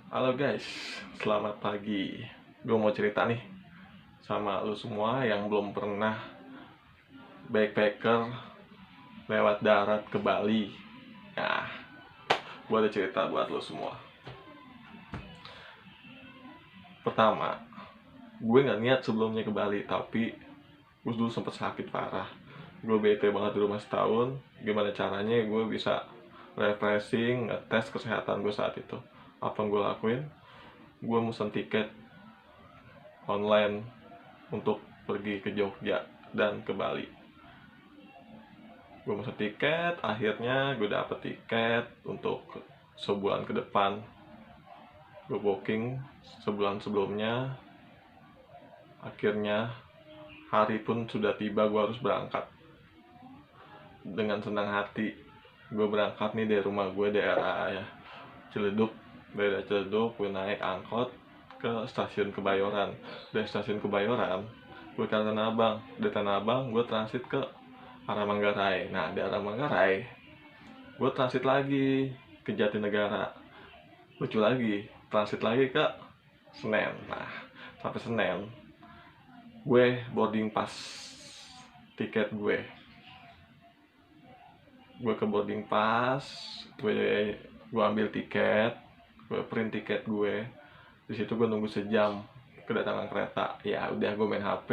Halo guys, selamat pagi. Gue mau cerita nih sama lu semua yang belum pernah backpacker lewat darat ke Bali. Nah, gue ada cerita buat lu semua. Pertama, gue nggak niat sebelumnya ke Bali, tapi gue dulu sempet sakit parah. Gue bete banget di rumah setahun. Gimana caranya gue bisa refreshing, ngetes kesehatan gue saat itu. Apa yang gue lakuin? Gue mesen tiket online untuk pergi ke Jogja dan ke Bali. Gue mesen tiket, akhirnya gue dapet tiket untuk sebulan ke depan. Gue booking sebulan sebelumnya. Akhirnya hari pun sudah tiba, gue harus berangkat. Dengan senang hati gue berangkat nih dari rumah gue daerah Ciledug. Daerah Ciledug gue naik angkot ke stasiun Kebayoran. Dari stasiun Kebayoran gue ke Tanah Abang. Dari Tanah Abang gue transit ke arah Manggarai. Nah, di arah Manggarai gue transit lagi ke Jatinegara. Lucu lagi, transit lagi ke Senen. Nah, sampai Senen gue boarding pass tiket gue ke boarding pass, gue ambil tiket, gue print tiket gue. Di situ gue nunggu sejam kedatangan kereta. Ya udah, gue main HP.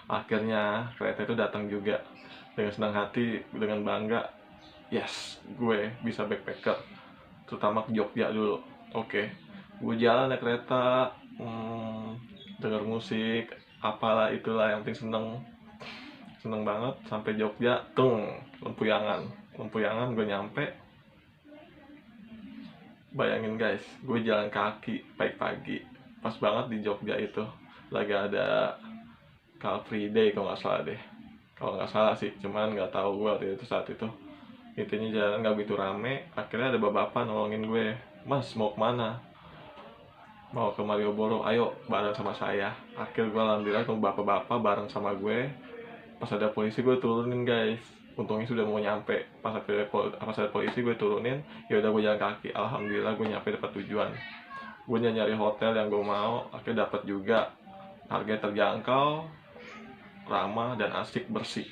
Akhirnya kereta itu datang juga. Dengan senang hati, dengan bangga, yes, gue bisa backpacker, terutama ke Jogja dulu. Oke, gue jalan naik kereta, denger musik, apalah itulah, yang penting seneng. Seneng banget sampai Jogja. Lempuyangan gue nyampe. Bayangin guys, gue jalan kaki pagi-pagi. Pas banget di Jogja itu lagi ada Car Free Day kalau nggak salah deh. Kalau nggak salah sih, cuman nggak tahu gue waktu itu saat itu. Intinya jalan nggak begitu rame. Akhirnya ada bapak nolongin gue. Mas, mau kemana? Mau ke Malioboro, ayo bareng sama saya. Akhir gue alhamdulillah ketemu bapak-bapak bareng sama gue. Pas ada polisi gue turunin guys. Untungnya sudah mau nyampe. Pas ada polisi gue turunin. Ya udah, gue jalan kaki. Alhamdulillah gue nyampe dekat tujuan. Gue nyari hotel yang gue mau. Akhirnya dapat juga. Harga terjangkau, ramah dan asik, bersih.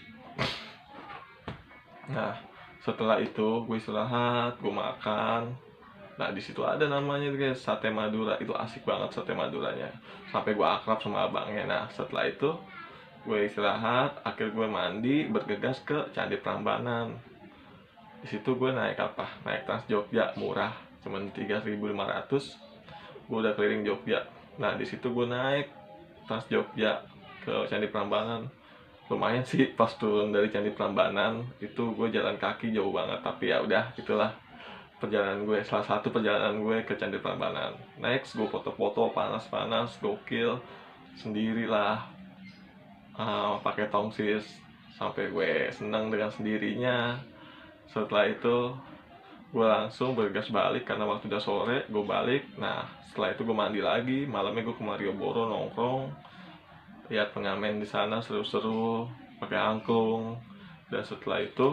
Nah, setelah itu gue istirahat, gue makan. Nah, di situ ada namanya guys, sate Madura. Itu asik banget sate Maduranya. Sampai gue akrab sama abangnya. Nah, setelah itu gue istirahat, akhir gue mandi, bergegas ke Candi Prambanan. Di situ gue naik apa? Naik Trans Jogja, murah, cuman 3.500. Gue udah keliling Jogja. Nah, di situ gue naik Trans Jogja ke Candi Prambanan. Lumayan sih, pas turun dari Candi Prambanan itu gue jalan kaki jauh banget, tapi ya udah, itulah perjalanan gue, salah satu perjalanan gue ke Candi Prambanan. Next, gue foto-foto panas-panas, gokil, sendirilah, pakai tongsis, sampai gue senang dengan sendirinya. Setelah itu gue langsung bergas balik karena waktu udah sore. Gue balik. Nah, setelah itu gue mandi lagi. Malamnya gue ke Malioboro nongkrong, lihat pengamen di sana seru-seru, pakai angklung. Dan setelah itu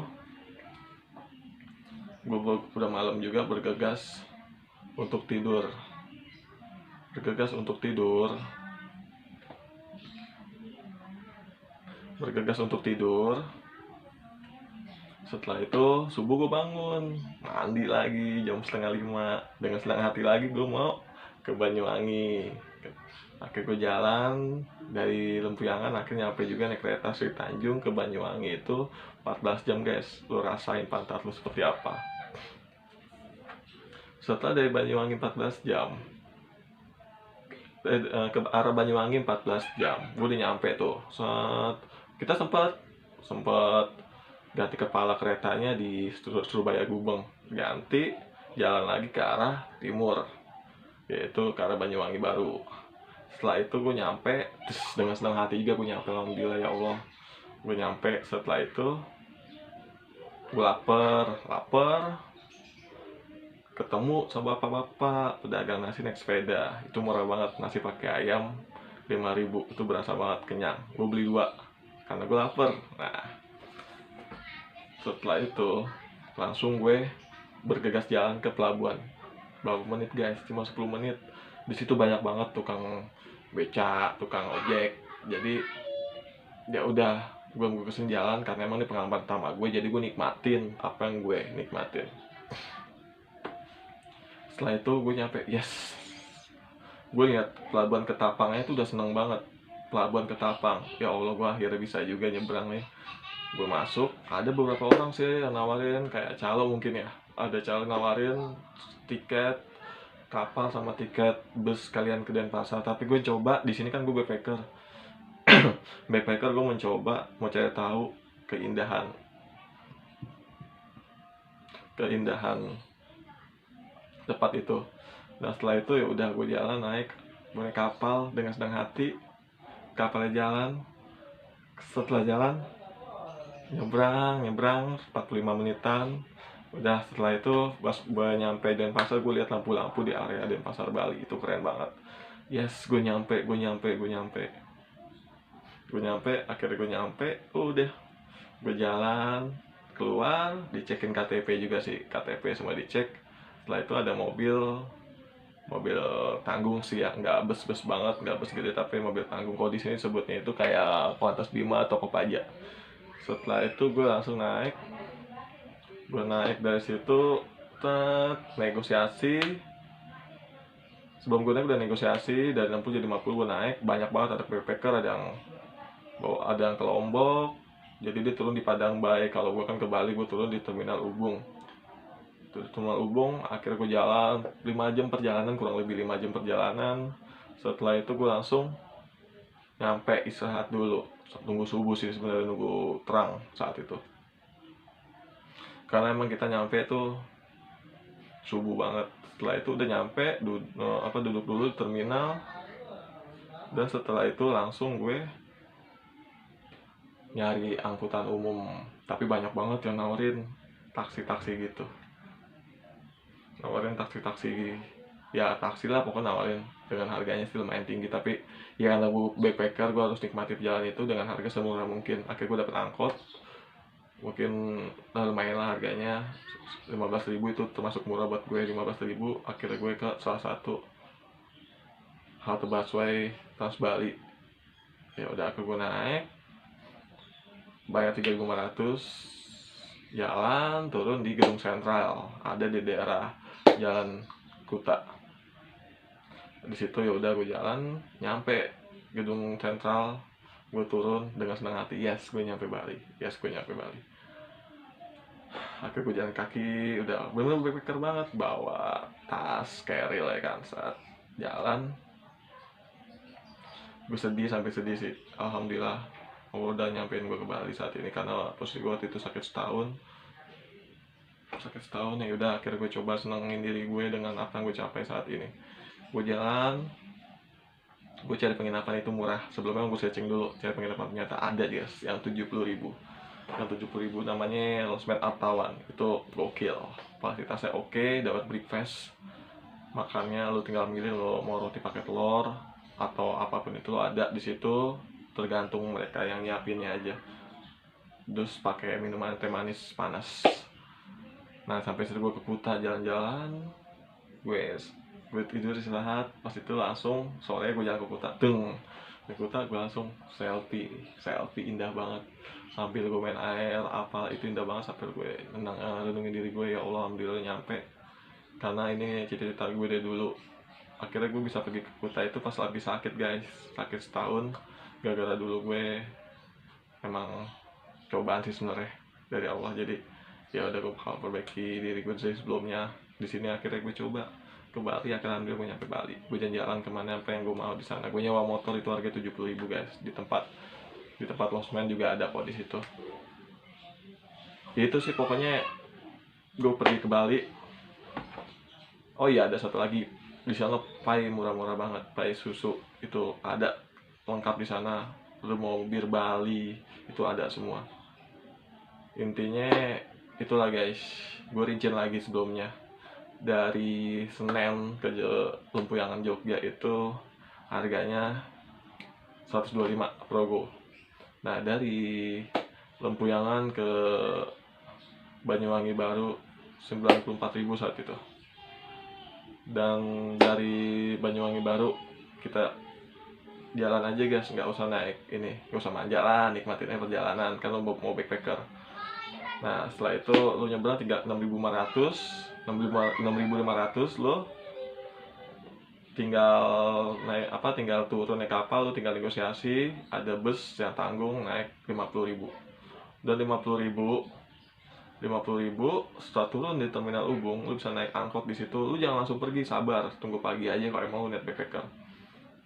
gue udah malam juga, bergegas untuk tidur. Bergegas untuk tidur. Bergegas untuk tidur. Setelah itu subuh gue bangun, mandi lagi jam 4:30. Dengan senang hati lagi gue mau ke Banyuwangi. Akhirnya gue jalan dari Lempuyangan, akhirnya nyampe juga naik kereta Sri Tanjung ke Banyuwangi. Itu 14 jam guys. Lo rasain pantat lo seperti apa. Setelah dari Banyuwangi 14 jam, ke arah Banyuwangi 14 jam, gue udah nyampe tuh. Kita sempat ganti kepala keretanya di Surabaya Gubeng, ganti jalan lagi ke arah timur, yaitu ke arah Banyuwangi baru. Setelah itu gue nyampe, terus dengan senang hati juga gue nyampe, alhamdulillah ya Allah, gue nyampe. Setelah itu gue lapar, ketemu sama bapak-bapak pedagang nasi naik sepeda. Itu murah banget, nasi pakai ayam 5.000. Itu berasa banget kenyang. Gue beli 2 karena gue lapar. Nah, setelah itu langsung gue bergegas jalan ke pelabuhan. berapa menit guys, cuma 10 menit. Di situ banyak banget tukang beca, tukang ojek. Jadi ya udah, gue ngurusin jalan karena emang ini pengalaman pertama gue, jadi gue nikmatin apa yang gue nikmatin. Setelah itu gue nyampe, yes, gue lihat pelabuhan Ketapangnya itu udah seneng banget. Pelabuhan Ketapang, ya Allah, gue akhirnya bisa juga nyebrang nih. Gue masuk, ada beberapa orang sih yang nawarin kayak calo mungkin ya, ada calo nawarin tiket kapal sama tiket bus kalian ke Denpasar. Tapi gue coba, di sini kan gue backpacker. Backpacker, gue mencoba mau cari tahu keindahan tempat itu. Nah setelah itu ya udah, gue jalan naik kapal dengan senang hati. Kapalnya jalan, setelah jalan nyebrang 45 menitan. Udah, setelah itu pas gue nyampe Denpasar, gue lihat lampu-lampu di area Denpasar Bali, itu keren banget. Yes, gue nyampe, akhirnya gue nyampe. Udah, gue jalan keluar, dicekin KTP juga sih, KTP semua dicek. Setelah itu ada mobil tanggung sih ya, nggak bus banget, nggak bus gede, tapi mobil tanggung. Kalau di sini sebutnya itu kayak Kuantas Bima atau Kopaja. Setelah itu gue langsung naik, dari situ negosiasi. Sebelum gue naik udah negosiasi dari 60 jadi 50, gue naik. Banyak banget, ada backpacker, ada yang ke Lombok, jadi dia turun di Padang Bayi. Kalau gue kan ke Bali, gue turun di Terminal Ubung. Akhirnya gue jalan 5 jam perjalanan, kurang lebih 5 jam perjalanan. Setelah itu gue langsung nyampe, istirahat dulu, tunggu subuh sih sebenarnya, nunggu terang saat itu. Karena emang kita nyampe tuh subuh banget. Setelah itu udah nyampe, duduk dulu di terminal. Dan setelah itu langsung gue nyari angkutan umum. Tapi banyak banget yang nawarin taksi gitu, ya taksi lah pokoknya, nawarin dengan harganya sih lumayan tinggi. Tapi ya karena gue backpacker, gue harus nikmati jalan itu dengan harga semurah mungkin. Akhirnya gue dapet angkot, mungkin lumayan lah harganya, 15.000. Itu termasuk murah buat gue, 15.000. Akhirnya gue ke salah satu halte busway Trans Bali. Ya udah, aku gue naik, bayar 3.500, jalan turun di Gedung Sentral, ada di daerah Jalan Kuta. Di situ ya udah, gue jalan nyampe Gedung Sentral, gue turun dengan senang hati. Yes, gue nyampe Bali. Akhirnya gue jalan kaki, udah bener backpacker banget, bawa tas carry ya kan. Saat jalan gue sedih sih. Alhamdulillah Allah udah nyampein gue ke Bali saat ini, karena posisi gue waktu itu sakit setahun. Ya udah, akhirnya gue coba senengin diri gue dengan apa yang gue capai saat ini. Gue jalan, gue cari penginapan itu murah. Sebelumnya gue searching dulu cari penginapan, ternyata ada guys yang 70.000. Namanya Losmen Artawan. Itu gokil, fasilitasnya oke, dapat breakfast. Makannya lu tinggal milih, lo mau roti pakai telur atau apapun itu, lo ada di situ, tergantung mereka yang nyiapinnya aja. Terus pakai minuman teh manis panas. Nah sampai situ gue ke Kuta, jalan-jalan, gue tidur istirahat. Pas itu langsung sore gue jalan ke Kuta, di Kuta gue langsung selfie indah banget sambil gue main air, apa itu indah banget. Sampai gue renungin diri gue, ya Allah, alhamdulillah nyampe. Karena ini cita-cita gue dari dulu. Akhirnya gue bisa pergi ke Kuta itu pas lagi sakit guys, sakit setahun. Gara-gara dulu gue emang cobaan sih sebenarnya dari Allah. Jadi ya udah, gue bakal perbaiki diri gue dari sebelumnya. Di sini akhirnya gue coba ke Bali. Akhirnya gue nyampe Bali, gue jalan-jalan kemana apa yang gue mau di sana. Gue nyewa motor, itu harga 70.000 guys. Di tempat losmen juga ada kok di situ. Ya itu sih pokoknya gue pergi ke Bali. Oh iya, ada satu lagi, di sana pai murah-murah banget, pai susu itu ada lengkap di sana. Lu mau bir Bali itu ada semua. Intinya itulah guys, gue rincin lagi sebelumnya. Dari Senen ke Lempuyangan Jogja itu harganya 125 Progo. Nah dari Lempuyangan ke Banyuwangi Baru 94.000 saat itu. Dan dari Banyuwangi Baru kita jalan aja guys, nggak usah naik ini, nggak usah manja lah, nikmatin aja perjalanan kan lo mau backpacker. Nah setelah itu lo nyebrang 6.500 lo tinggal naik tinggal turun naik kapal, lo tinggal negosiasi, ada bus yang tanggung naik 50.000. Dan 50.000 setelah turun di terminal Ubung lu bisa naik angkot di situ. Lu jangan langsung pergi, sabar, tunggu pagi aja kalau emang lu niat backpacker.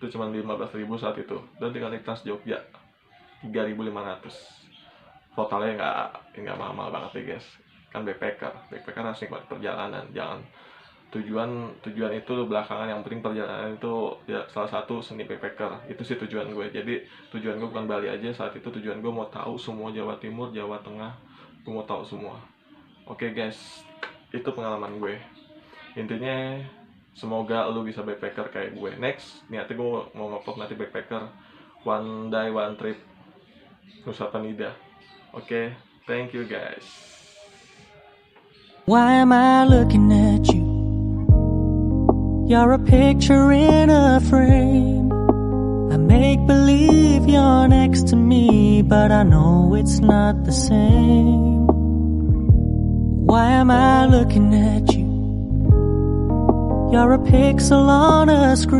Itu cuma 15.000 saat itu. Dan tinggal naik Trans Jogja 3.500. Totalnya nggak mahal banget deh guys. Kan backpacker harus nikmat perjalanan. Jangan tujuan itu belakangan, yang penting perjalanan itu ya salah satu seni backpacker. Itu sih tujuan gue. Jadi tujuan gue bukan Bali aja saat itu, tujuan gue mau tahu semua Jawa Timur, Jawa Tengah, gue mau tahu semua. Oke guys, itu pengalaman gue. Intinya semoga lu bisa backpacker kayak gue. Next niatnya gue mau ngevlog nanti backpacker one day one trip Nusa Penida. Oke, thank you guys. Why am I looking at you? You're a picture in a frame. I make believe you're next to me, but I know it's not the same. Why am I looking at you? You're a pixel on a screen.